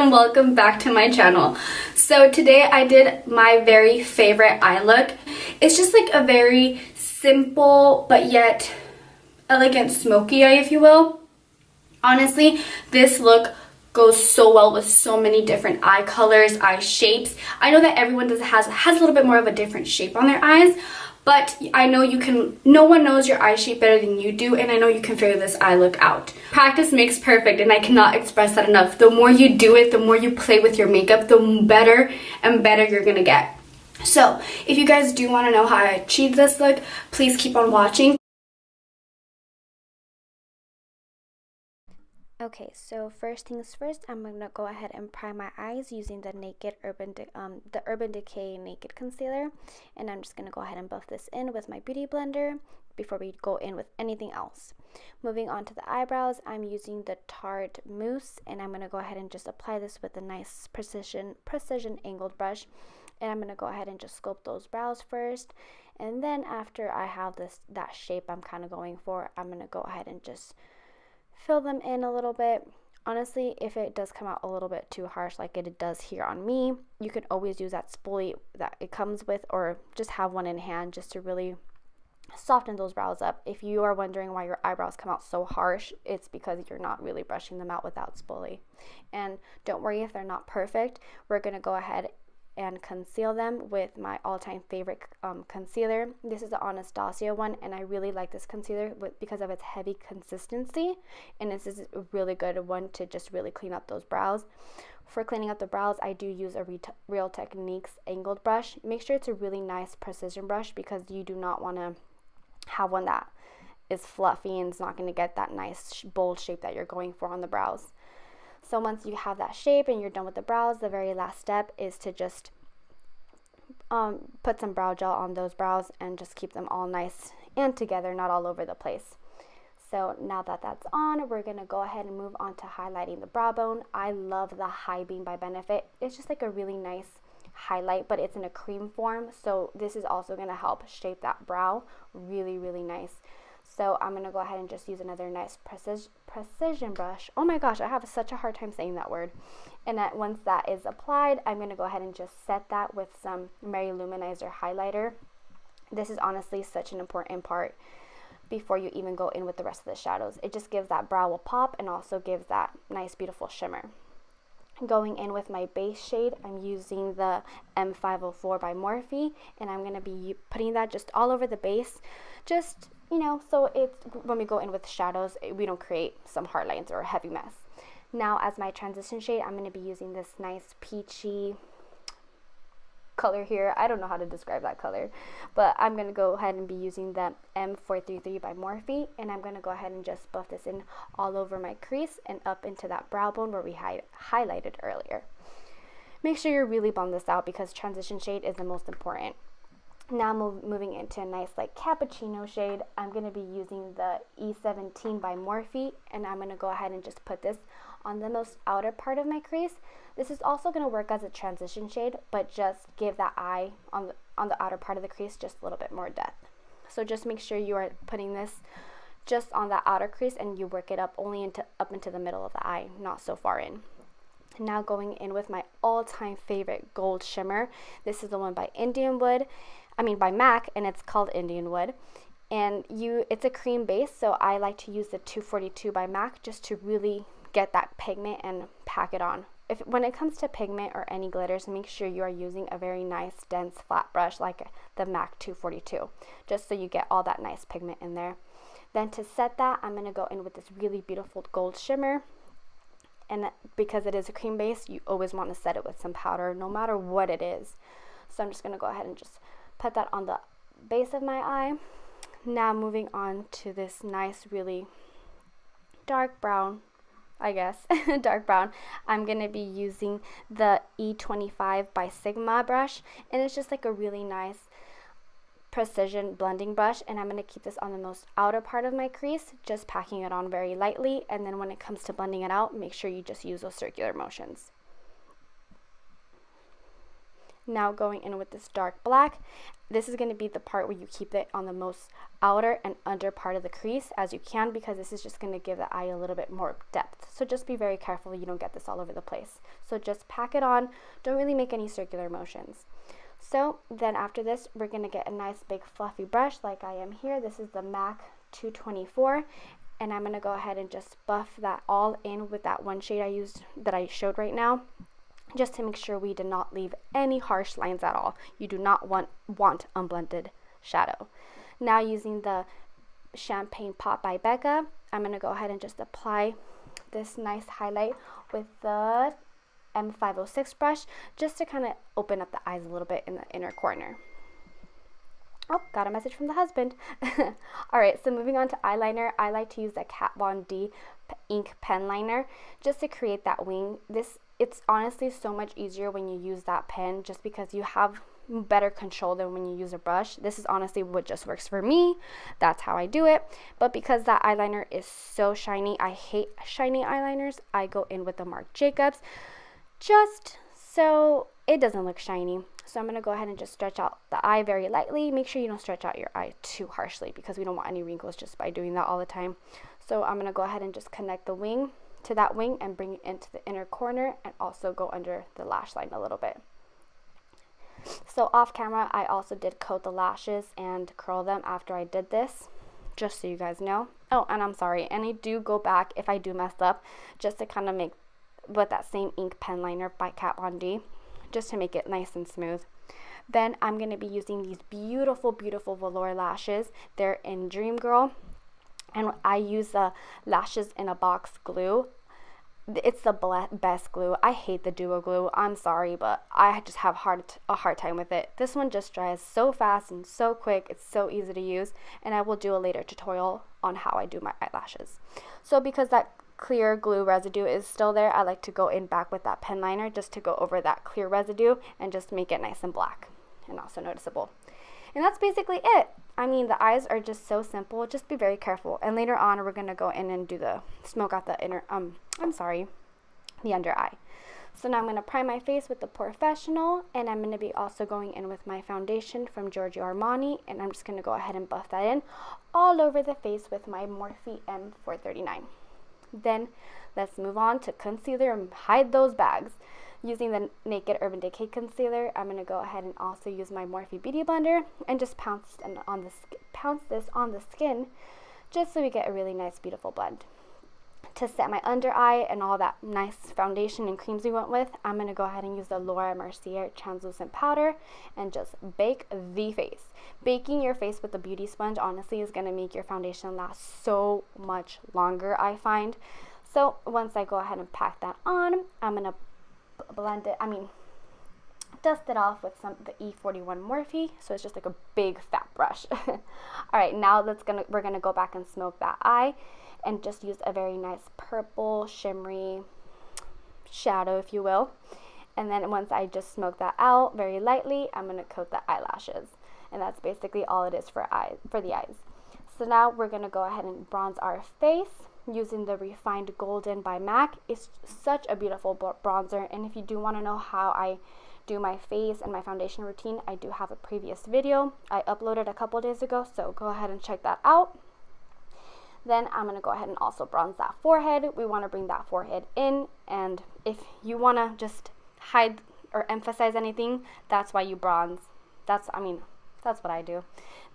and welcome back to my channel. So today I did my very favorite eye look. It's just like a very simple but yet elegant smoky eye, if you will. Honestly, this look goes so well with so many different eye colors, eye shapes. I know that everyone has a little bit more of a different shape on their eyes, but I know no one knows your eye shape better than you do, and I know you can figure this eye look out. Practice makes perfect, and I cannot express that enough. The more you do it, the more you play with your makeup, the better and better you're gonna get. So if you guys do want to know how I achieved this look, please keep on watching. Okay, so first things first, I'm gonna go ahead and prime my eyes using the Urban Decay Naked Concealer, and I'm just gonna go ahead and buff this in with my beauty blender before we go in with anything else. Moving on to the eyebrows, I'm using the Tarte Mousse, and I'm gonna go ahead and just apply this with a nice precision angled brush, and I'm gonna go ahead and just sculpt those brows first, and then after I have that shape I'm kind of going for, I'm gonna go ahead and just fill them in a little bit. Honestly, if it does come out a little bit too harsh like it does here on me, you can always use that spoolie that it comes with, or just have one in hand just to really soften those brows up. If you are wondering why your eyebrows come out so harsh, it's because you're not really brushing them out without spoolie. And don't worry if they're not perfect. We're going to go ahead and conceal them with my all-time favorite concealer. This is the Anastasia one, and I really like this concealer because of its heavy consistency, and this is a really good one to just really clean up those brows. For cleaning up the brows, I do use a Real Techniques angled brush. Make sure it's a really nice precision brush because you do not want to have one that is fluffy and it's not going to get that nice bold shape that you're going for on the brows. So once you have that shape and you're done with the brows, the very last step is to just put some brow gel on those brows and just keep them all nice and together, not all over the place. So now that that's on, we're going to go ahead and move on to highlighting the brow bone. I love the High Beam by Benefit. It's just like a really nice highlight, but it's in a cream form. So this is also going to help shape that brow really, really nice. So I'm going to go ahead and just use another nice precision brush. Oh my gosh, I have such a hard time saying that word. And once that is applied, I'm going to go ahead and just set that with some Mary Luminizer highlighter. This is honestly such an important part before you even go in with the rest of the shadows. It just gives that brow a pop and also gives that nice, beautiful shimmer. Going in with my base shade, I'm using the M504 by Morphe, and I'm going to be putting that just all over the base, just, you know, so it's when we go in with shadows, we don't create some hard lines or a heavy mess. Now as my transition shade, I'm going to be using this nice peachy color here. I don't know how to describe that color, but I'm going to go ahead and be using the M433 by Morphe, and I'm going to go ahead and just buff this in all over my crease and up into that brow bone where we highlighted earlier. Make sure you really blend this out because transition shade is the most important. Now moving into a nice like cappuccino shade, I'm going to be using the E17 by Morphe, and I'm going to go ahead and just put this on the most outer part of my crease. This is also going to work as a transition shade, but just give that eye on the outer part of the crease just a little bit more depth. So just make sure you are putting this just on that outer crease and you work it up only up into the middle of the eye, not so far in. Now going in with my all-time favorite gold shimmer. This is the one by MAC, and it's called Indian Wood. And it's a cream base, so I like to use the 242 by MAC just to really get that pigment and pack it on. When it comes to pigment or any glitters, make sure you are using a very nice dense flat brush like the MAC 242, just so you get all that nice pigment in there. Then to set that, I'm going to go in with this really beautiful gold shimmer, and because it is a cream base, you always want to set it with some powder no matter what it is. So I'm just going to go ahead and just put that on the base of my eye. Now moving on to this nice really dark brown, I guess, dark brown. I'm going to be using the E25 by Sigma brush, and it's just like a really nice precision blending brush, and I'm going to keep this on the most outer part of my crease, just packing it on very lightly, and then when it comes to blending it out, make sure you just use those circular motions. Now going in with this dark black. This is going to be the part where you keep it on the most outer and under part of the crease as you can, because this is just going to give the eye a little bit more depth. So just be very careful you don't get this all over the place. So just pack it on. Don't really make any circular motions. So then after this, we're going to get a nice big fluffy brush like I am here. This is the MAC 224. And I'm going to go ahead and just buff that all in with that one shade I used that I showed right now, just to make sure we did not leave any harsh lines at all. You do not want unblended shadow. Now using the Champagne Pop by Becca, I'm going to go ahead and just apply this nice highlight with the M506 brush, just to kind of open up the eyes a little bit in the inner corner. Oh, got a message from the husband. Alright, so moving on to eyeliner, I like to use the Kat Von D ink pen liner just to create that wing. It's honestly so much easier when you use that pen, just because you have better control than when you use a brush. This is honestly what just works for me. That's how I do it. But because that eyeliner is so shiny, I hate shiny eyeliners, I go in with the Marc Jacobs just so it doesn't look shiny. So I'm going to go ahead and just stretch out the eye very lightly. Make sure you don't stretch out your eye too harshly, because we don't want any wrinkles just by doing that all the time. So I'm going to go ahead and just connect the wing to that wing and bring it into the inner corner, and also go under the lash line a little bit. So off camera, I also did coat the lashes and curl them after I did this, just so you guys know. Oh, and I'm sorry, and I do go back if I do mess up, just to kind of make with that same ink pen liner by Kat Von D, just to make it nice and smooth. Then I'm going to be using these beautiful, beautiful velour lashes. They're in Dream Girl, and I use the Lashes in a Box glue. It's the best glue. I hate the duo glue. I'm sorry, but I just have a hard time with it. This one just dries so fast and so quick. It's so easy to use, and I will do a later tutorial on how I do my eyelashes. So because that clear glue residue is still there, I like to go in back with that pen liner just to go over that clear residue and just make it nice and black and also noticeable. And that's basically it. I mean, the eyes are just so simple. Just be very careful. And later on, we're going to go in and do the smoke out the the under eye. So now I'm going to prime my face with the Professional, and I'm going to be also going in with my foundation from Giorgio Armani, and I'm just going to go ahead and buff that in all over the face with my Morphe M439. Then let's move on to concealer and hide those bags. Using the Naked Urban Decay concealer, I'm going to go ahead and also use my Morphe Beauty Blender and just pounce this on the skin, just so we get a really nice, beautiful blend. To set my under eye and all that nice foundation and creams we went with, I'm going to go ahead and use the Laura Mercier translucent powder and just bake the face. Baking your face with a beauty sponge honestly is going to make your foundation last so much longer, I find. So once I go ahead and pack that on, I'm going to dust it off with the E41 Morphe, so it's just like a big fat brush. Alright, now we're gonna go back and smoke that eye and just use a very nice purple shimmery shadow, if you will. And then once I just smoke that out very lightly, I'm gonna coat the eyelashes, and that's basically all it is for the eyes. So now we're gonna go ahead and bronze our face using the Refined Golden by MAC. It's such a beautiful bronzer, and if you do want to know how I do my face and my foundation routine, I do have a previous video I uploaded a couple days ago, so go ahead and check that out. Then I'm going to go ahead and also bronze that forehead. We want to bring that forehead in, and if you want to just hide or emphasize anything, that's why you bronze. That's what I do.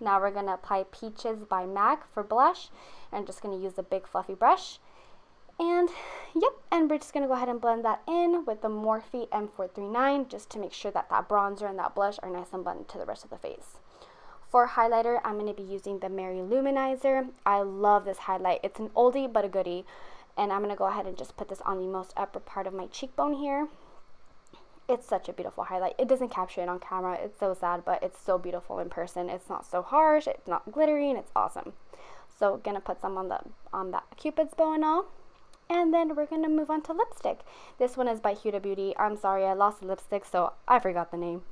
Now we're going to apply Peaches by MAC for blush. I'm just going to use a big fluffy brush. And yep, and we're just going to go ahead and blend that in with the Morphe M439 just to make sure that that bronzer and that blush are nice and blended to the rest of the face. For highlighter, I'm going to be using the Mary Luminizer. I love this highlight. It's an oldie but a goodie. And I'm going to go ahead and just put this on the most upper part of my cheekbone here. It's such a beautiful highlight. It doesn't capture it on camera. It's so sad, but it's so beautiful in person. It's not so harsh, it's not glittery, and it's awesome. So gonna put some on that Cupid's bow and all. And then we're gonna move on to lipstick. This one is by Huda Beauty. I'm sorry, I lost the lipstick, so I forgot the name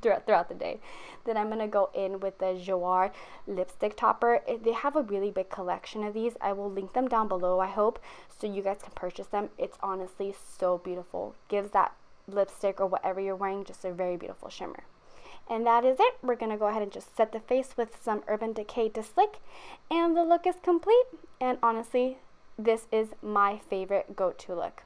throughout the day. Then I'm gonna go in with the Joie lipstick topper. They have a really big collection of these. I will link them down below, I hope, so you guys can purchase them. It's honestly so beautiful. Gives that lipstick or whatever you're wearing, just a very beautiful shimmer. And that is it. We're going to go ahead and just set the face with some Urban Decay to Slick, and the look is complete. And honestly, this is my favorite go-to look.